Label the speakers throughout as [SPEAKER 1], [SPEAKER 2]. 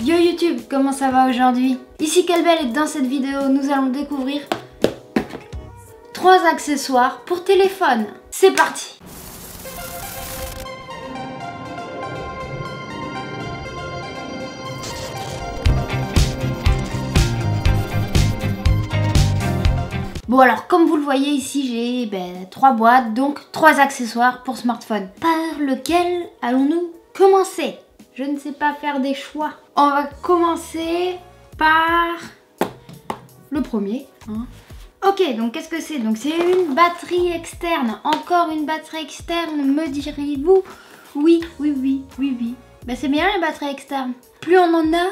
[SPEAKER 1] Yo YouTube, comment ça va aujourd'hui? Ici Kelbel et dans cette vidéo, nous allons découvrir 3 accessoires pour téléphone. C'est parti! Bon alors comme vous le voyez ici j'ai 3 boîtes, donc 3 accessoires pour smartphone. Par lequel allons-nous commencer? Je ne sais pas faire des choix. On va commencer par le premier. Ok, donc qu'est-ce que c'est? Donc c'est une batterie externe. Encore une batterie externe, me direz-vous? Oui. C'est bien les batteries externes. Plus on en a,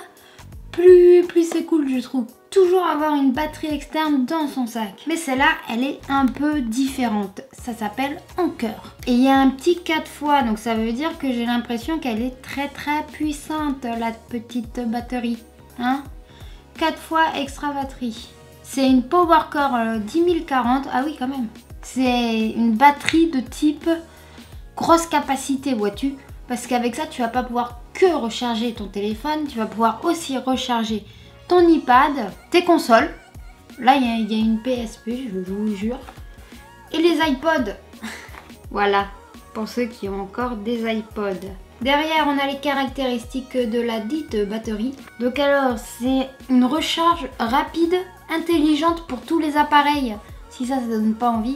[SPEAKER 1] plus c'est cool je trouve. Toujours avoir une batterie externe dans son sac. Mais celle-là, elle est un peu différente. Ça s'appelle Anker. Et il y a un petit 4 fois, donc ça veut dire que j'ai l'impression qu'elle est très puissante, la petite batterie. 4 fois extra batterie. C'est une PowerCore 10040. Ah oui, quand même. C'est une batterie de type grosse capacité, vois-tu. Parce qu'avec ça, tu vas pas pouvoir que recharger ton téléphone, tu vas pouvoir aussi recharger ton iPad, tes consoles. Là, il y a une PSP, je vous jure. Et les iPods. Voilà, pour ceux qui ont encore des iPods. Derrière, on a les caractéristiques de la dite batterie. Donc alors, c'est une recharge rapide, intelligente pour tous les appareils. Si ça donne pas envie.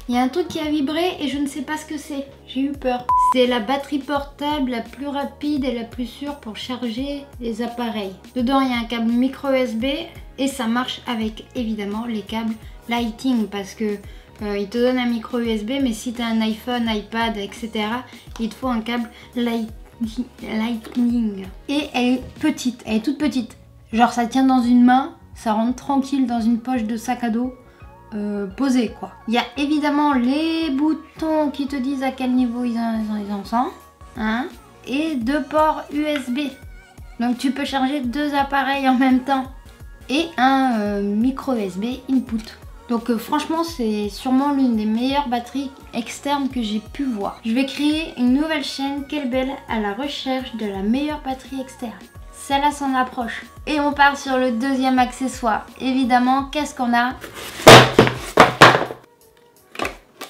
[SPEAKER 1] Il y a un truc qui a vibré et je ne sais pas ce que c'est. J'ai eu peur. C'est la batterie portable la plus rapide et la plus sûre pour charger les appareils. Dedans, il y a un câble micro USB et ça marche avec évidemment les câbles Lightning parce que il te donne un micro USB, mais si tu as un iPhone, iPad, etc., il te faut un câble Lightning. Et elle est petite, elle est toute petite. Genre ça tient dans une main, ça rentre tranquille dans une poche de sac à dos. Posé quoi. Il y a évidemment les boutons qui te disent à quel niveau ils en sont. Et 2 ports USB. Donc tu peux charger 2 appareils en même temps. Et un micro USB input. Donc franchement c'est sûrement l'une des meilleures batteries externes que j'ai pu voir. Je vais créer une nouvelle chaîne Kelbel à la recherche de la meilleure batterie externe. Celle-là s'en approche. Et on part sur le deuxième accessoire. Évidemment, qu'est-ce qu'on a?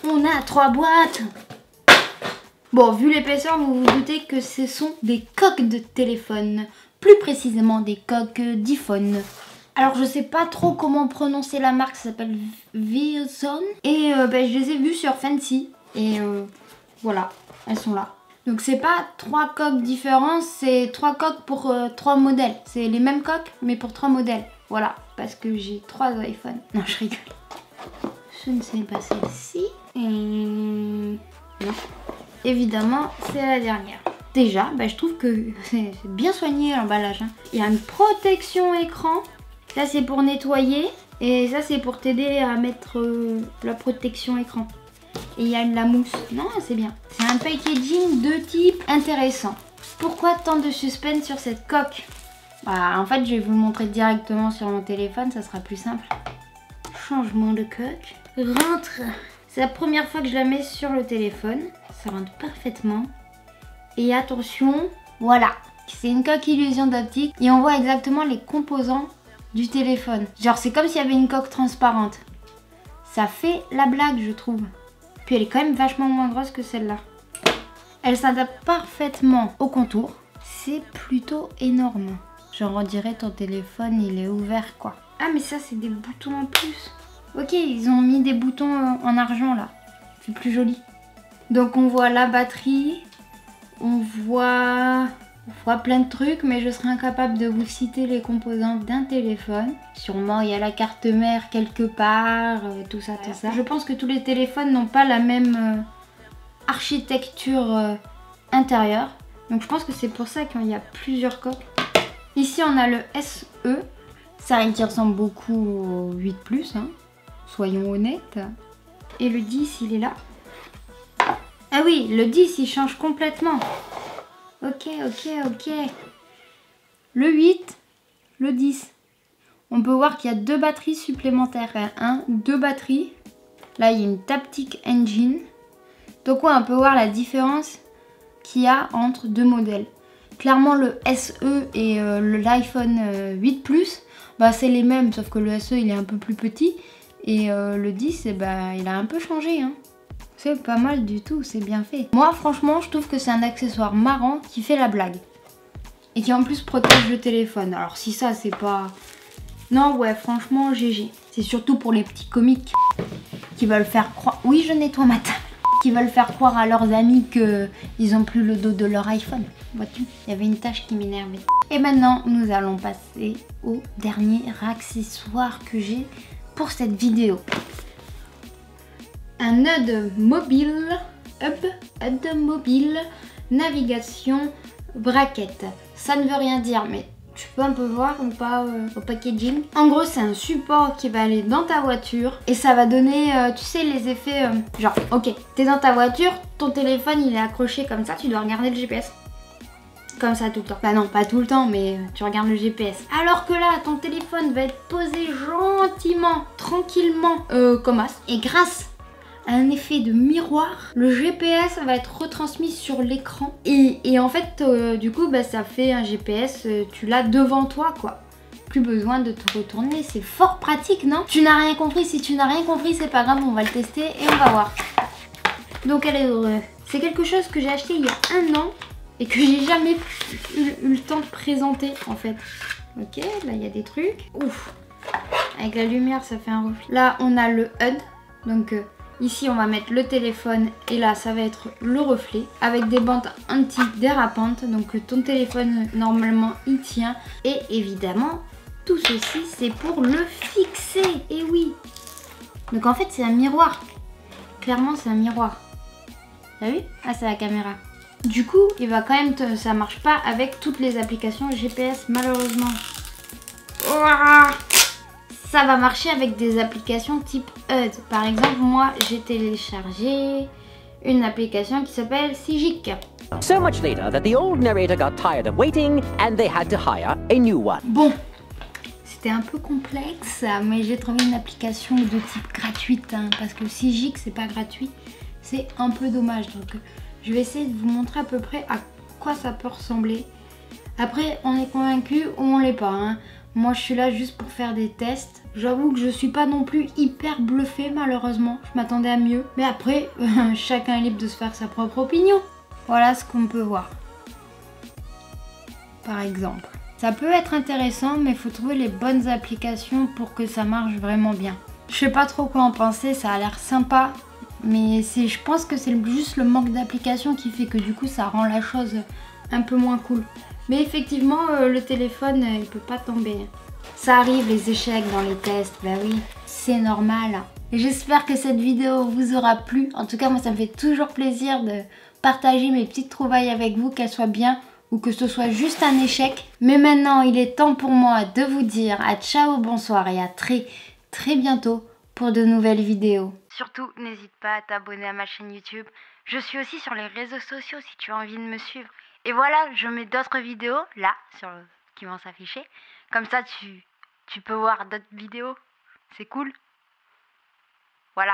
[SPEAKER 1] On a 3 boîtes. Bon, vu l'épaisseur, vous vous doutez que ce sont des coques de téléphone. Plus précisément des coques d'iPhone. Alors, je sais pas trop comment prononcer la marque. Ça s'appelle Verizon. Et je les ai vues sur Fancy. Et voilà, elles sont là. Donc, c'est pas 3 coques différentes. C'est 3 coques pour 3 modèles. C'est les mêmes coques, mais pour 3 modèles. Voilà, parce que j'ai 3 iPhones. Non, je rigole. Je ne sais pas celle-ci. Non. Évidemment, c'est la dernière. Déjà, je trouve que c'est bien soigné l'emballage. Il y a une protection écran. Ça, c'est pour nettoyer. Et ça, c'est pour t'aider à mettre la protection écran. Et il y a de la mousse. Non, c'est bien. C'est un packaging de type intéressant. Pourquoi tant de suspense sur cette coque? En fait, je vais vous le montrer directement sur mon téléphone. Ça sera plus simple. Changement de coque. Rentre. C'est la première fois que je la mets sur le téléphone. Ça rentre parfaitement. Et attention, voilà. C'est une coque illusion d'optique. Et on voit exactement les composants du téléphone. Genre c'est comme s'il y avait une coque transparente. Ça fait la blague je trouve. Puis elle est quand même vachement moins grosse que celle-là. Elle s'adapte parfaitement au contour. C'est plutôt énorme. Genre on dirait ton téléphone il est ouvert quoi. Ah mais ça c'est des boutons en plus. Ok, ils ont mis des boutons en argent là. C'est plus joli. Donc on voit la batterie. On voit plein de trucs, mais je serai incapable de vous citer les composants d'un téléphone. Sûrement il y a la carte mère quelque part, tout ça. Je pense que tous les téléphones n'ont pas la même architecture intérieure. Donc je pense que c'est pour ça qu'il y a plusieurs coques. Ici on a le SE. Ça qui ressemble beaucoup au 8+, soyons honnêtes. Et le 10, il est là. Ah oui, le 10, il change complètement. Ok. Le 8, le 10. On peut voir qu'il y a 2 batteries supplémentaires. 2 batteries. Là, il y a une Taptic Engine. Donc ouais, on peut voir la différence qu'il y a entre 2 modèles. Clairement le SE et l'iPhone 8 Plus, bah c'est les mêmes, sauf que le SE il est un peu plus petit et le 10 bah, il a un peu changé. Hein. C'est pas mal du tout, c'est bien fait. Moi franchement je trouve que c'est un accessoire marrant qui fait la blague. Et qui en plus protège le téléphone. Alors si ça c'est pas... Non ouais franchement GG. C'est surtout pour les petits comiques qui veulent faire croire... Oui je nettoie ma table. Qui veulent faire croire à leurs amis qu'ils ont plus le dos de leur iPhone. Vois-tu, il y avait une tâche qui m'énervait. Et maintenant nous allons passer au dernier accessoire que j'ai pour cette vidéo. Un HUD mobile, HUD mobile, navigation, braquette. Ça ne veut rien dire, mais tu peux un peu voir ou pas au packaging. En gros, c'est un support qui va aller dans ta voiture et ça va donner, tu sais, les effets genre, ok, t'es dans ta voiture, ton téléphone il est accroché comme ça, tu dois regarder le GPS. Comme ça tout le temps. Bah non, pas tout le temps, mais tu regardes le GPS. Alors que là, ton téléphone va être posé gentiment, tranquillement, comme as. Et grâce à un effet de miroir, le GPS va être retransmis sur l'écran. Et en fait, du coup, bah, ça fait un GPS, tu l'as devant toi, quoi. Plus besoin de te retourner. C'est fort pratique, non? Tu n'as rien compris. Si tu n'as rien compris, c'est pas grave, on va le tester et on va voir. Donc, alors, c'est quelque chose que j'ai acheté il y a 1 an. Et que j'ai jamais eu le temps de présenter en fait. Ok, là il y a des trucs. Ouf. Avec la lumière ça fait un reflet. Là on a le HUD. Donc ici on va mettre le téléphone. Et là ça va être le reflet. Avec des bandes anti-dérapantes. Donc ton téléphone normalement il tient. Et évidemment tout ceci c'est pour le fixer. Et oui. Donc en fait c'est un miroir. Clairement c'est un miroir. T'as vu? Ah c'est la caméra. Du coup, il va quand même ça marche pas avec toutes les applications GPS malheureusement. Ouah, ça va marcher avec des applications type HUD. Par exemple, moi j'ai téléchargé une application qui s'appelle Sigic.
[SPEAKER 2] So much later that the old narrator got tired of waiting and they had to hire a new one.
[SPEAKER 1] Bon, c'était un peu complexe, mais j'ai trouvé une application de type gratuite hein, parce que Sigic c'est pas gratuit, c'est un peu dommage. Donc je vais essayer de vous montrer à peu près à quoi ça peut ressembler. Après, on est convaincu ou on l'est pas. Hein. Moi, je suis là juste pour faire des tests. J'avoue que je suis pas non plus hyper bluffée, malheureusement. Je m'attendais à mieux. Mais après, chacun est libre de se faire sa propre opinion. Voilà ce qu'on peut voir. Par exemple. Ça peut être intéressant, mais il faut trouver les bonnes applications pour que ça marche vraiment bien. Je sais pas trop quoi en penser, ça a l'air sympa. Mais je pense que c'est juste le manque d'application qui fait que du coup ça rend la chose un peu moins cool. Mais effectivement le téléphone il peut pas tomber. Ça arrive les échecs dans les tests, bah oui, c'est normal. Et j'espère que cette vidéo vous aura plu. En tout cas moi ça me fait toujours plaisir de partager mes petites trouvailles avec vous, qu'elles soient bien ou que ce soit juste un échec. Mais maintenant il est temps pour moi de vous dire à ciao, bonsoir et à très bientôt pour de nouvelles vidéos. Surtout, n'hésite pas à t'abonner à ma chaîne YouTube. Je suis aussi sur les réseaux sociaux si tu as envie de me suivre. Et voilà, je mets d'autres vidéos là qui vont s'afficher. Comme ça, tu peux voir d'autres vidéos. C'est cool. Voilà.